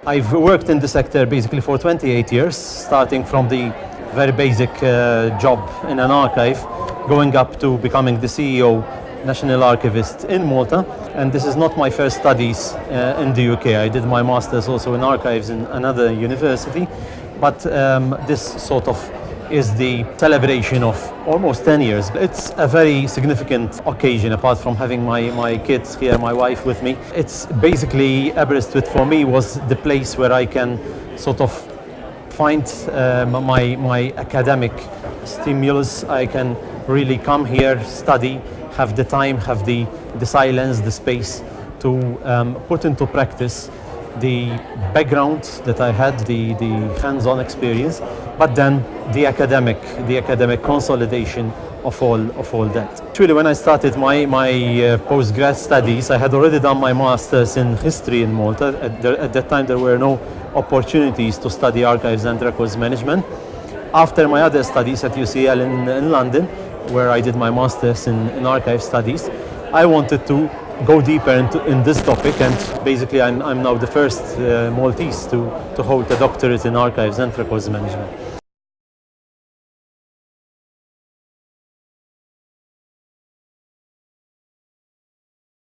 I've worked in the sector basically for 28 years, starting from the very basic job in an archive, going up to becoming the CEO, National Archivist in Malta. And this is not my first studies in the UK. I did my master's also in archives in another university, but this sort of is the celebration of almost 10 years. It's a very significant occasion, apart from having my kids here, my wife with me. It's basically, Aberystwyth for me was the place where I can sort of find my academic stimulus. I can really come here, study, have the time, have the silence, the space to put into practice the background that I had, the hands-on experience, but then the academic consolidation of all that. Actually, when I started my postgrad studies, I had already done my master's in history in Malta. At that time, there were no opportunities to study archives and records management. After my other studies at UCL in London, where I did my master's in archive studies, I wanted to go deeper in this topic, and basically I'm now the first Maltese to hold a doctorate in archives and records management.